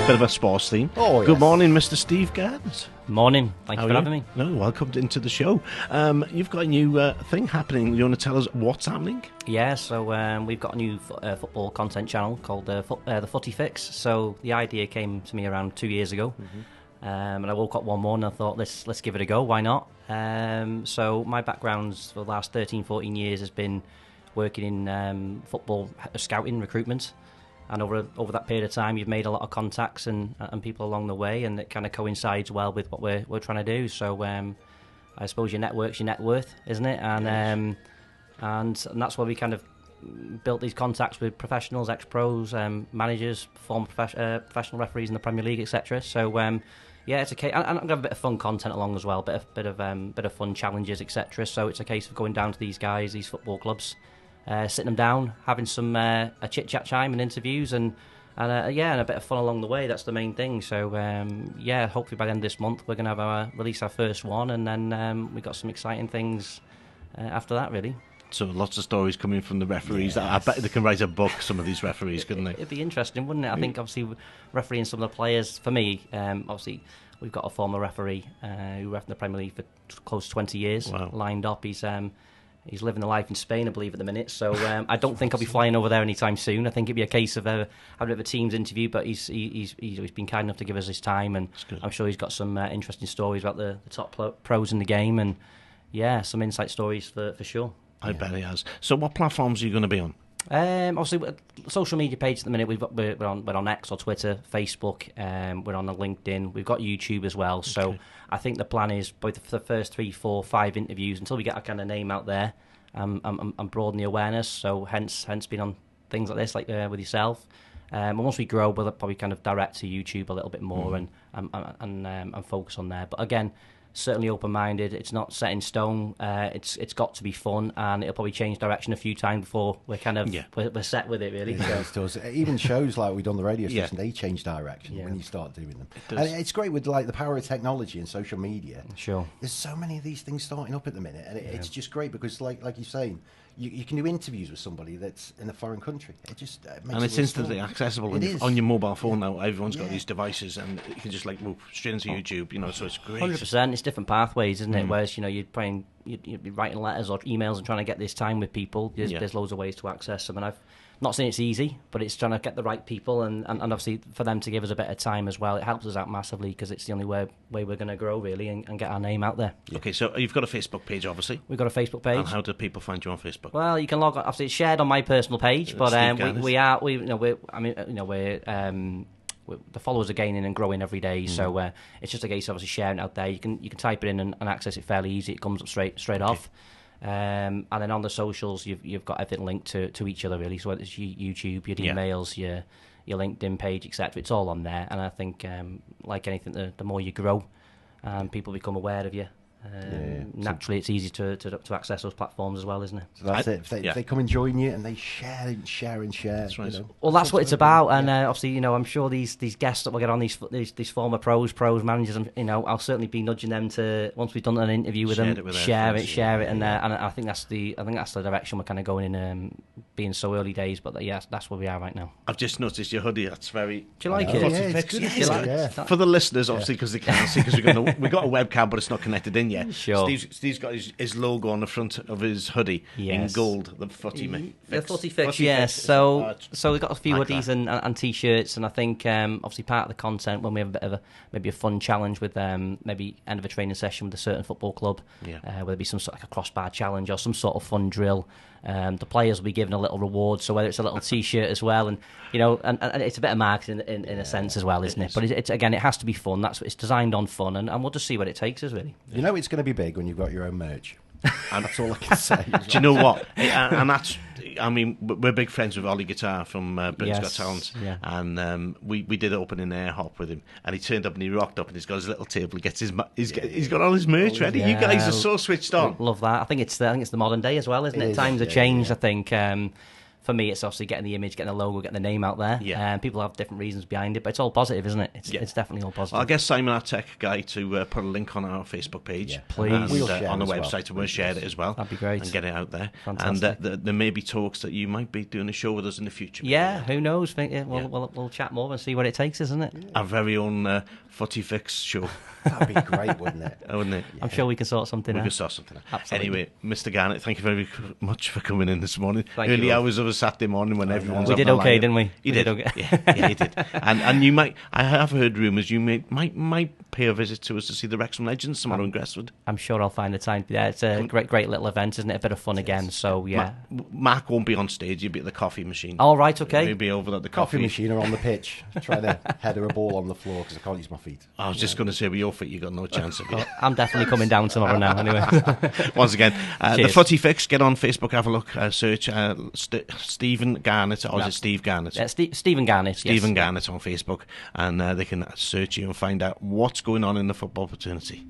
Bit of a sports theme. Oh, yes. Good morning, Mr. Steve Garnett. Morning. Thank you for having me. No, welcome into the show. You've got a new thing happening. You want to tell us what's happening? Yeah, so we've got a new football content channel called the Footy Fix. So the idea came to me around 2 years ago. And I woke up one morning and I thought, let's give it a go. Why not? So my background for the last 13, 14 years has been working in football scouting, recruitment. And over that period of time, you've made a lot of contacts and people along the way, and it kind of coincides well with what we're trying to do. So I suppose your network's your net worth, isn't it? And and that's why we kind of built these contacts with professionals, ex-pros, managers, former professional referees in the Premier League, etc. So yeah, it's a case, and I'm gonna have a bit of fun content along as well, bit of fun challenges, etc. So it's a case of going down to these guys, these football clubs. Sitting them down, having some a chit-chat time and interviews and a bit of fun along the way. That's the main thing. So hopefully by the end of this month we're going to have release our first one, and then we've got some exciting things after that, really. So lots of stories coming from the referees. Yes. I bet they can write a book, some of these referees, couldn't they? It'd be interesting, wouldn't it? I think obviously refereeing some of the players, for me, obviously we've got a former referee who ref in the Premier League for close to 20 years. Wow. Lined up. He's living the life in Spain, I believe, at the minute. So I don't think I'll be flying over there anytime soon. I think it'd be a case of having a bit of a Teams interview, but he's been kind enough to give us his time, and I'm sure he's got some interesting stories about the top pros in the game, and some insight stories for sure. I bet he has. So what platforms are you going to be on? Obviously, social media page at the minute. We're on X or Twitter, Facebook. We're on the LinkedIn. We've got YouTube as well. So okay. I think the plan is both for the first 3, 4, 5 interviews until we get a kind of name out there and broaden the awareness. So hence being on things like this, like with yourself. And once we grow, we'll probably kind of direct to YouTube a little bit more and focus on there. But again, certainly open-minded. It's not set in stone. It's got to be fun, and it'll probably change direction a few times before we're kind of we're set with it, really. It does. Even shows like we've done the radio station, they change direction when you start doing them. And it's great with like the power of technology and social media. Sure. There's so many of these things starting up at the minute, and it's just great because, like you're saying, you can do interviews with somebody that's in a foreign country. It just makes and it's instantly accessible. On your mobile phone now. Everyone's got these devices, and you can just move straight into YouTube. So it's great. 100%. It's different pathways, isn't it? Whereas you'd be writing letters or emails and trying to get this time with people. There's loads of ways to access them, and I've not saying it's easy, but it's trying to get the right people and obviously for them to give us a bit of time as well. It helps us out massively because it's the only way we're going to grow, really, and get our name out there. Okay, so you've got a Facebook page, obviously. We've got a Facebook page. And how do people find you on Facebook? Well, you can log on. Obviously, it's shared on my personal page, but the followers are gaining and growing every day. So it's just a case of obviously sharing it out there. You can type it in and access it fairly easy. It comes up straight off. And then on the socials, you've got everything linked to each other, really. So whether it's YouTube, your emails, your LinkedIn page, etc., it's all on there. And I think, like anything, the more you grow, people become aware of you. Naturally, it's easy to access those platforms as well, isn't it? So that's it. If they come and join you and they share. That's right. Well, that's what it's about. And obviously, I'm sure these guests that we'll get on these former pros, managers, and I'll certainly be nudging them to, once we've done an interview with them, share it, and I think that's the direction we're kind of going in, being so early days. But that's where we are right now. I've just noticed your hoodie. That's very. Do you like it? It's good. For the listeners, obviously, because they can't see, because we've got a webcam, but it's not connected in. Yeah, sure. Steve's got his logo on the front of his hoodie in gold. The Footy Fix. The Footy Fix, yes. So we've got a few hoodies and t-shirts, and I think obviously part of the content when we have a bit of maybe a fun challenge with maybe end of a training session with a certain football club, whether it be some sort of like a crossbar challenge or some sort of fun drill. The players will be given a little reward, so whether it's a little t-shirt as well, and and it's a bit of marketing in a sense as well, isn't it? But it's again, it has to be fun. That's what it's designed on, fun, and we'll just see what it takes us, really. It's going to be big when you've got your own merch. And that's all I can say. Do you know what? And that's, we're big friends with Ollie Guitar from Britain's Got Talent, and we did opening air hop with him, and he turned up and he rocked up and he's got his little table. He gets he's got all his merch ready. You guys are so switched on. Love that. I think it's the modern day as well, isn't it? Times have changed. I think. for me, it's obviously getting the image, getting the logo, getting the name out there. Yeah. People have different reasons behind it, but it's all positive, isn't it? It's definitely all positive. Well, I'll get Simon, our tech guy, to put a link on our Facebook page. Yeah, please. And, We'll on the website, well. and we'll share it as well. That'd be great. And get it out there. Fantastic. And there may be talks that you might be doing a show with us in the future. Yeah, who knows? We'll chat more and see what it takes, isn't it? Our very own Footy Fix show. That'd be great, wouldn't it? Wouldn't it? I'm sure we can sort something out. We can sort something out. Absolutely. Anyway, Mr. Garnett, thank you very much for coming in this morning. Thank you. Hours of a Saturday morning when everyone's We up did and okay, alive. didn't we? You We did. did okay. Yeah, you did. And you might. I have heard rumours you might pay a visit to us to see the Wrexham Legends tomorrow in Gresswood. I'm sure I'll find the time to be there. It's a great little event, isn't it? A bit of fun again. So yeah. Mark won't be on stage. He'll be at the coffee machine. All right. Okay. He'll be over at the Coffee coffee machine or on the pitch, trying to header a ball on the floor because I can't use my feet. I was just going to say, with your feet, you got no chance of it. I'm definitely coming down tomorrow now. Anyway. Once again, the Cheers. Footy Fix. Get on Facebook, have a look, search Stephen Garnett, or is it Steve Garnett? Stephen Garnett. Stephen yes. Garnett on Facebook, and they can search you and find out what's going on in the football fraternity.